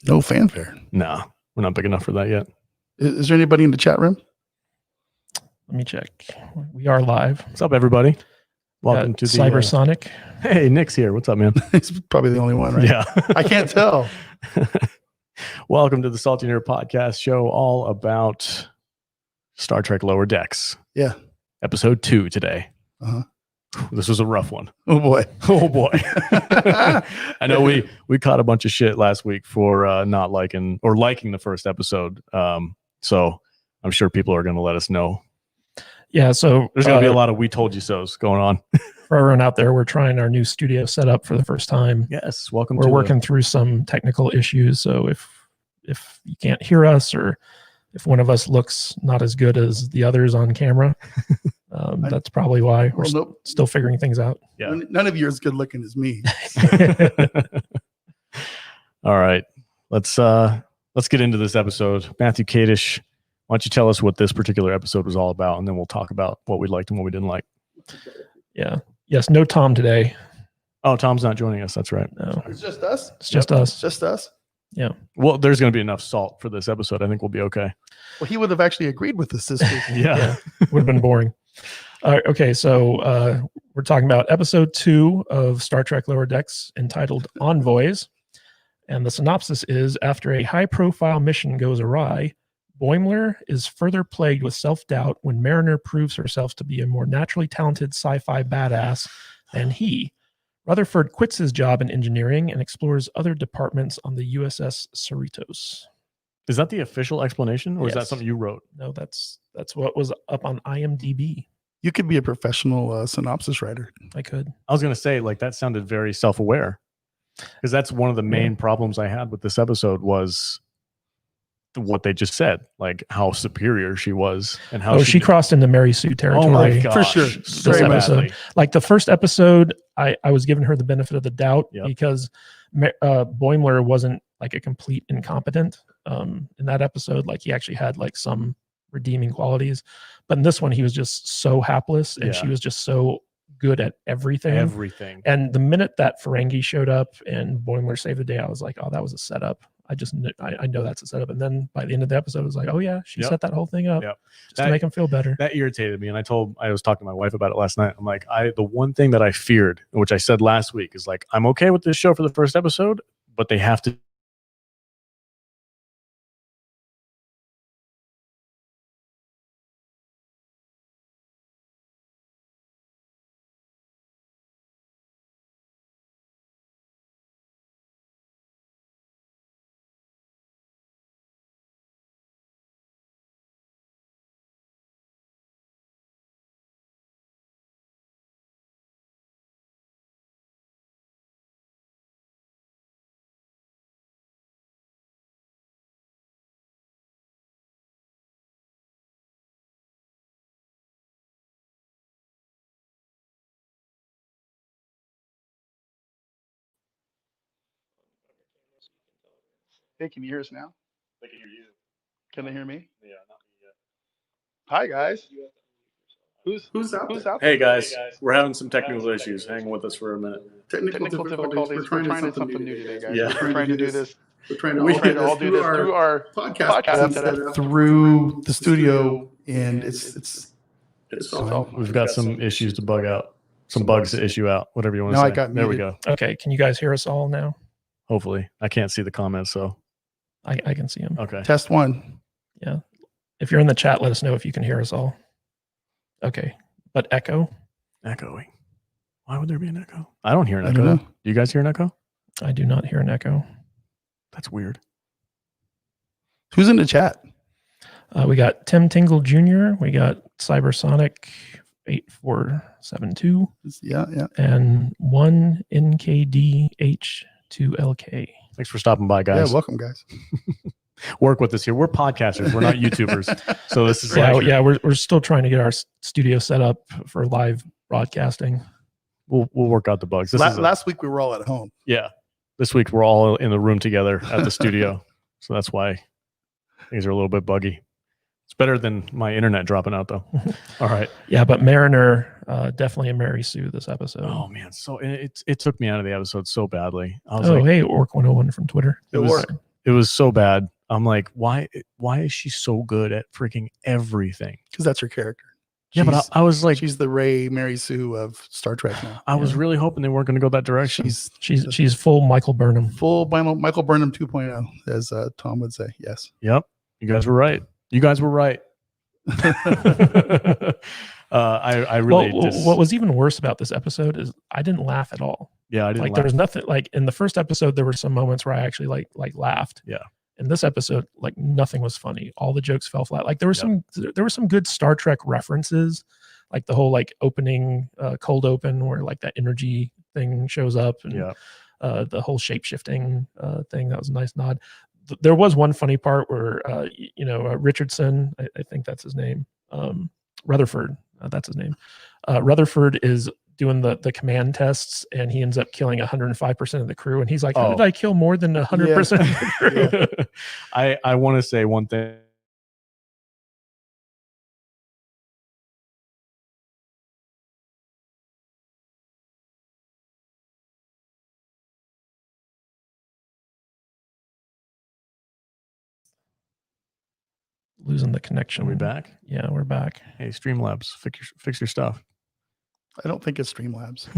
No fanfare. No, we're not big enough for that yet. Is there anybody in the chat room? Let me check. We are live. What's up, everybody? Welcome to the Cybersonic. Hey, Nick's here. What's up, man? He's probably the only one, right? Yeah. I can't tell. Welcome to the Salty Nerd Podcast show, all about Star Trek Lower Decks. Yeah. Episode 2 today. Uh-huh. This was a rough one. Oh boy. Oh boy. I know we caught a bunch of shit last week for not liking or liking the first episode. So I'm sure people are going to let us know. Yeah, so There's going to be a lot of we told you so's going on. For everyone out there, we're trying our new studio setup for the first time. Yes, welcome. We're working through some technical issues, so if you can't hear us or if one of us looks not as good as the others on camera, that's probably why we're still figuring things out. Yeah, none of you are as good looking as me. All right, let's get into this episode. Matthew Kadish, why don't you tell us what this particular episode was all about, and then we'll talk about what we liked and what we didn't like. Yeah. Yes. No Tom today. Oh, Tom's not joining us. That's right. No. It's just us. It's just us. Just us. Yeah. Well, there's going to be enough salt for this episode. I think we'll be okay. Well, he would have actually agreed with us this week. Yeah. Would have been boring. Okay. So we're talking about episode 2 of Star Trek Lower Decks, entitled Envoys. And the synopsis is, after a high-profile mission goes awry, Boimler is further plagued with self-doubt when Mariner proves herself to be a more naturally talented sci-fi badass than he. Rutherford quits his job in engineering and explores other departments on the USS Cerritos. Is that the official explanation, or is that something you wrote? No, that's what was up on IMDb. You could be a professional synopsis writer. I could. I was going to say, like, that sounded very self-aware, because that's one of the main problems I had with this episode was what they just said, like how superior she was and how she crossed into Mary Sue territory. Oh my gosh, for sure. This episode. Like the first episode, I was giving her the benefit of the doubt because Boimler wasn't like a complete incompetent in that episode. Like he actually had like some redeeming qualities, but in this one he was just so hapless and she was just so good at everything. And the minute that Ferengi showed up and Boimler saved the day, I was like, oh, that was a setup. I know that's a setup. And then by the end of the episode, it was like, oh yeah, she set that whole thing up just to make him feel better. That irritated me. And I was talking to my wife about it last night. I'm like, the one thing that I feared, which I said last week, is like, I'm okay with this show for the first episode, but they have to Hey, can you hear us now? They can hear you. Can they hear me? Yeah, not me yet. Hi guys. Who's out? Hey guys, we're having some technical issues. Hang with us for a minute. Technical difficulties. We're trying something new today, guys. Yeah. We're trying to do this. We're trying to all do this through our podcast setup through the studio, and it's We've got some issues to bug out. Some bugs to issue out, whatever you want to say. I got there muted. we go. Okay, can you guys hear us all now? Hopefully. I can't see the comments, so. I can see them. Okay. Test 1. Yeah. If you're in the chat, let us know if you can hear us all. Okay. But echo? Echoing. Why would there be an echo? I don't hear an I echo. don't know. Do you guys hear an echo? I do not hear an echo. That's weird. Who's in the chat? We got Tim Tingle Jr. We got Cybersonic 8472. Yeah. And 1 NKDH2LK. Thanks for stopping by, guys. Yeah, welcome, guys. Work with us here. We're podcasters. We're not YouTubers. So this is we're still trying to get our studio set up for live broadcasting. We'll work out the bugs. Last week we were all at home. Yeah. This week we're all in the room together at the studio. So that's why things are a little bit buggy. It's better than my internet dropping out, though. All right. Yeah, but Mariner, definitely a Mary Sue this episode. Oh man, so it took me out of the episode so badly. I was hey, Orc101 from Twitter. It was so bad. I'm like, why is she so good at freaking everything? Because that's her character. Yeah, but I was like, she's the Mary Sue of Star Trek now. I was really hoping they weren't going to go that direction. She's full Michael Burnham. Full Michael Burnham 2.0, as Tom would say. Yes. Yep. You guys were right. I really what was even worse about this episode is I didn't laugh at all. Yeah, I didn't like laugh. There was nothing like in the first episode. There were some moments where I actually like laughed. Yeah. In this episode, like nothing was funny. All the jokes fell flat. Like there were some good Star Trek references, like the whole like opening cold open where like that energy thing shows up, and the whole shape shifting thing. That was a nice nod. There was one funny part where Richardson, I think that's his name, Rutherford, that's his name. Rutherford is doing the command tests, and he ends up killing 105% of the crew. And he's like, how did I kill more than 100% of the crew? I want to say one thing. Losing the connection. Are we back? Yeah, we're back. Hey, Streamlabs, fix your stuff. I don't think it's Streamlabs.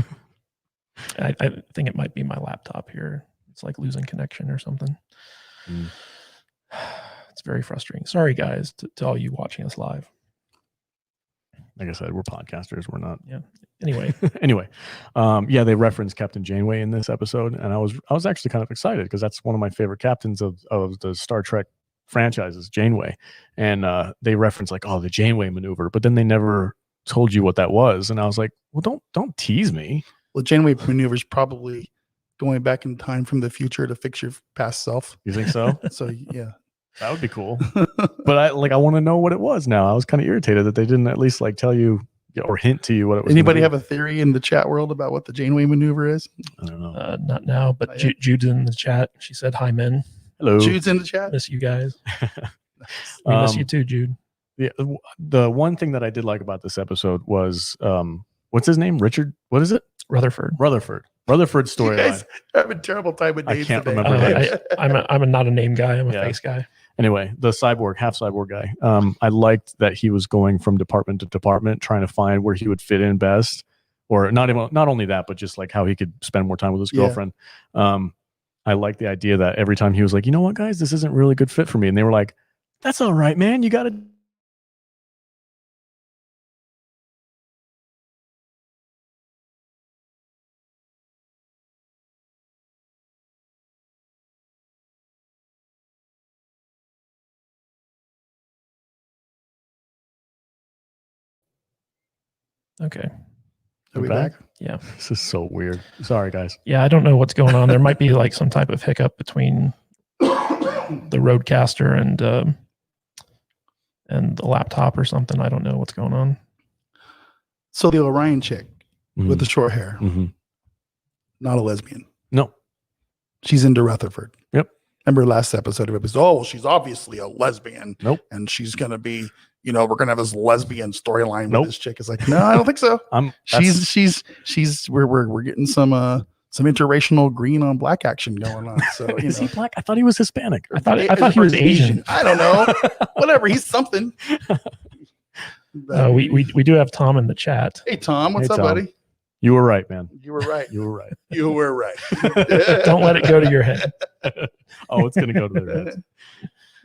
I think it might be my laptop here. It's like losing connection or something. It's very frustrating. Sorry, guys, to all you watching us live. Like I said, we're podcasters. We're not. Yeah. Anyway. They referenced Captain Janeway in this episode, and I was actually kind of excited because that's one of my favorite captains of the Star Trek franchises, Janeway. And they reference like, the Janeway maneuver, but then they never told you what that was. And I was like, well, don't tease me. Well, Janeway maneuver is probably going back in time from the future to fix your past self. You think so? So yeah, that would be cool. But I want to know what it was now. I was kind of irritated that they didn't at least like tell you or hint to you what it was. Anybody have a theory in the chat world about what the Janeway maneuver is? I don't know. Not now, but Jude's in the chat. She said, hi, men. Hello. Jude's in the chat. Miss you guys. We miss you too, Jude. The one thing that I did like about this episode was, what's his name? Richard? What is it? Rutherford's storyline. I have a terrible time with names. I can't remember names. I'm not a name guy. I'm a face guy. Anyway, the half cyborg guy. I liked that he was going from department to department, trying to find where he would fit in best, or not only that, but just like how he could spend more time with his girlfriend. I like the idea that every time he was like, you know what, guys, this isn't really a good fit for me, and they were like, that's all right, man. You got to. Okay. Are we back? Yeah. This is so weird. Sorry, guys. Yeah, I don't know what's going on. There might be like some type of hiccup between the Roadcaster and the laptop or something. I don't know what's going on. So the Orion chick with the short hair, not a lesbian. No. She's into Rutherford. Yep. Remember last episode of it was, well, she's obviously a lesbian. Nope. And she's going to be, we're going to have this lesbian storyline with this chick. It's like, no, I don't think so. We're getting some interracial green on black action going on. So, is he black? I thought he was Hispanic. I thought he was Asian. I don't know. Whatever. He's something. We do have Tom in the chat. Hey, Tom. What's up, Tom. buddy? You were right, man. You were right. You were right. You were right. Don't let it go to your head. Oh, it's going to go to their heads.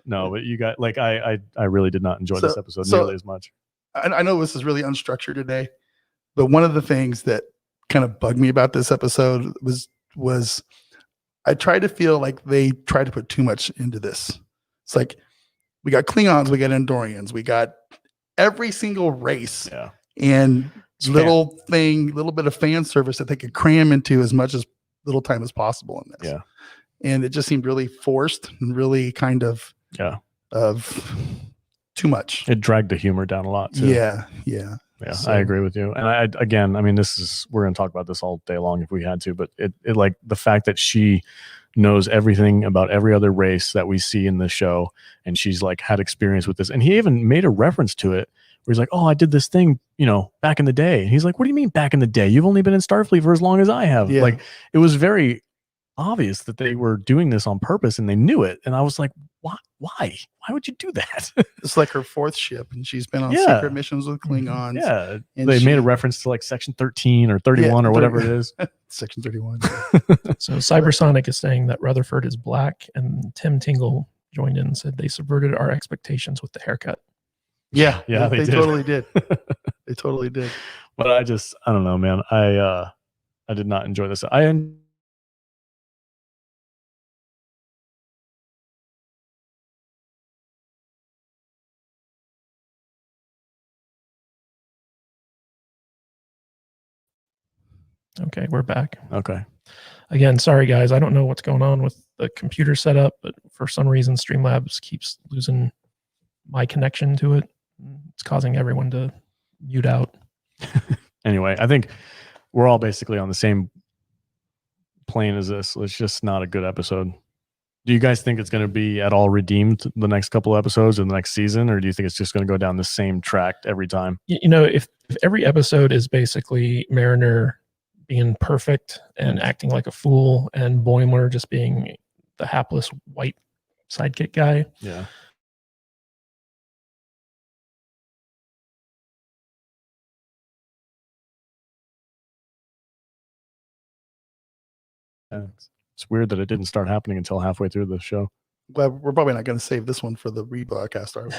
No, but you got like I really did not enjoy this episode nearly as much. I know this is really unstructured today, but one of the things that kind of bugged me about this episode was I tried to feel like they tried to put too much into this. It's like we got Klingons, we got Andorians, we got every single race, and little bit of fan service that they could cram into as much as little time as possible in this. Yeah, and it just seemed really forced and really kind of too much. It dragged the humor down a lot too. Yeah. So, I agree with you. And we're going to talk about this all day long if we had to, but it like the fact that she knows everything about every other race that we see in the show, and she's like had experience with this. And he even made a reference to it where he's like, oh, I did this thing, back in the day. And he's like, what do you mean back in the day? You've only been in Starfleet for as long as I have. Yeah. Like, it was very obvious that they were doing this on purpose, and they knew it. And I was like, why would you do that? It's like her 4th ship, and she's been on Yeah. secret missions with Klingons. Yeah, And they made a reference to like section 13 or 31 or whatever it is. Section 31. So Cybersonic is saying that Rutherford is black, and Tim Tingle joined in and said they subverted our expectations with the haircut. Yeah, they did. totally did. They totally did. But I don't know, man. I did not enjoy this. Okay, we're back. Okay. Again, sorry guys, I don't know what's going on with the computer setup, but for some reason Streamlabs keeps losing my connection to it. It's causing everyone to mute out. Anyway, I think we're all basically on the same plane as this. It's just not a good episode. Do you guys think it's going to be at all redeemed the next couple of episodes or the next season, or do you think it's just going to go down the same track every time? If every episode is basically Mariner being perfect and acting like a fool, and Boimler just being the hapless white sidekick guy. Yeah. It's weird that it didn't start happening until halfway through the show. Well, we're probably not going to save this one for the rebroadcast, are we?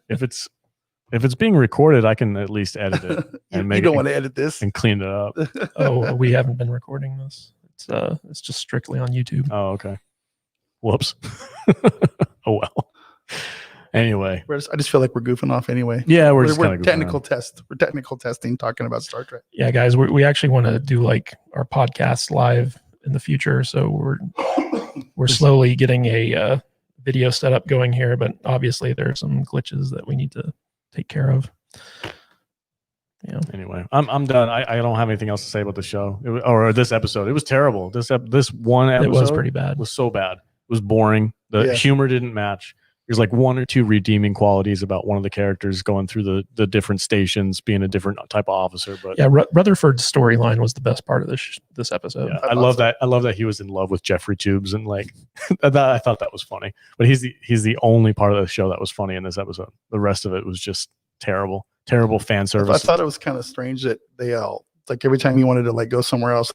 If it's being recorded, I can at least edit it and you don't want to edit this and clean it up. Oh, we haven't been recording this. It's just strictly on YouTube. Oh, okay. Whoops. Oh well. Anyway, I just feel like we're goofing off anyway. Yeah, we're technical test. We're technical testing, talking about Star Trek. Yeah, guys, we actually want to do like our podcast live in the future, so we're slowly getting a video setup going here, but obviously there are some glitches that we need to take care of. Yeah. Anyway, I'm done. I don't have anything else to say about the show or this episode. It was terrible. This one episode, it was pretty bad. Was so bad. It was boring. The humor didn't match. There's like one or two redeeming qualities about one of the characters going through the different stations, being a different type of officer. But yeah, Rutherford's storyline was the best part of this episode. Yeah, I love that. I love that he was in love with Jeffrey Tubes, and like I thought that was funny. But he's the only part of the show that was funny in this episode. The rest of it was just terrible fan service. I thought it was kind of strange that they like every time he wanted to like go somewhere else.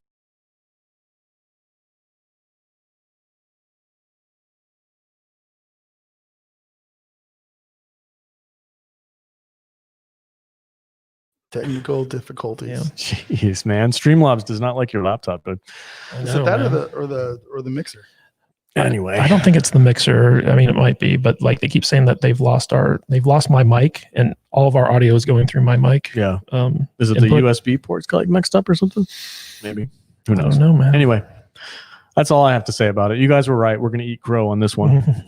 Technical difficulties. Yeah. Jeez, man. Streamlabs does not like your laptop, but is it that or the mixer? Anyway, I don't think it's the mixer. I mean, it might be, but like they keep saying that they've lost my mic, and all of our audio is going through my mic. Yeah. Is it the USB ports got like mixed up or something? Maybe. Who knows? I don't know, man. Anyway, that's all I have to say about it. You guys were right. We're going to eat crow on this one.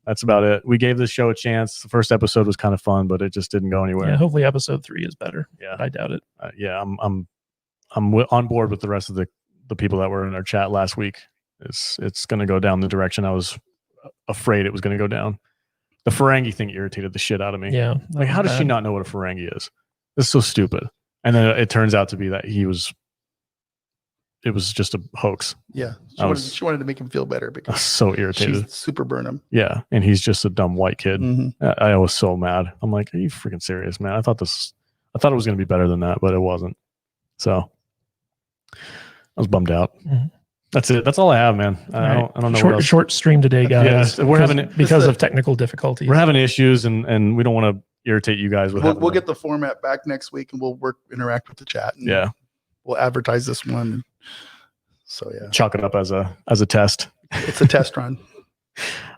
That's about it. We gave this show a chance. The first episode was kind of fun, but it just didn't go anywhere. Yeah, hopefully episode 3 is better. Yeah, I doubt it. Yeah, I'm on board with the rest of the people that were in our chat last week. It's going to go down the direction I was afraid it was going to go down. The Ferengi thing irritated the shit out of me. Yeah, like how does she not know what a Ferengi is? It's so stupid. And then it turns out to be that it was just a hoax. Yeah, she wanted to make him feel better because I was so irritated. She's super Burnham. Yeah, and he's just a dumb white kid. Mm-hmm. I was so mad. I'm like, are you freaking serious, man? I thought it was going to be better than that, but it wasn't. So I was bummed out. Mm-hmm. That's it. That's all I have, man. I don't know. Short stream today, guys. Yeah, we're having because of technical difficulties. We're having issues, and we don't want to irritate you guys with. We'll get the format back next week, and we'll interact with the chat. And yeah, we'll advertise this one. So yeah, chalk it up as a test. It's a test run.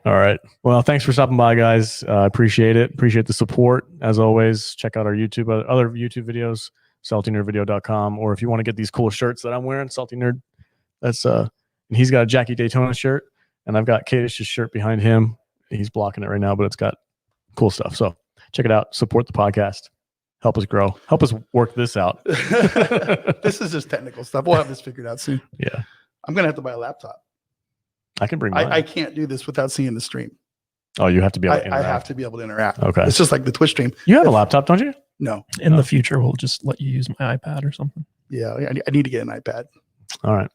All right. Well, thanks for stopping by, guys. Appreciate it. Appreciate the support as always. Check out our other YouTube videos, saltynerdvideo.com, or if you want to get these cool shirts that I'm wearing, Salty Nerd. That's and he's got a Jackie Daytona shirt, and I've got Kadish's shirt behind him. He's blocking it right now, but it's got cool stuff. So check it out. Support the podcast. Help us grow. Help us work this out. This is just technical stuff. We'll have this figured out soon. Yeah. I'm gonna have to buy a laptop. I can bring mine. I can't do this without seeing the stream. Oh, you have to be able to I interact. have to be able to interact. Okay. It's just like the Twitch stream. You have a laptop, don't you? No. In the future, we'll just let you use my iPad or something. Yeah, I need to get an iPad. All right.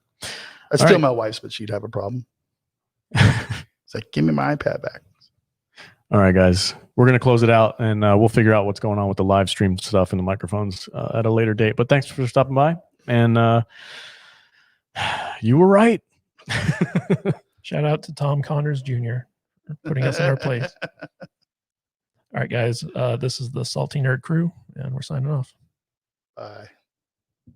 I'd steal my wife's, but she'd have a problem. It's like, give me my iPad back. All right, guys. We're going to close it out, and we'll figure out what's going on with the live stream stuff and the microphones at a later date. But thanks for stopping by. And you were right. Shout out to Tom Connors Jr. for putting us in our place. All right, guys. This is the Salty Nerd Crew, and we're signing off. Bye.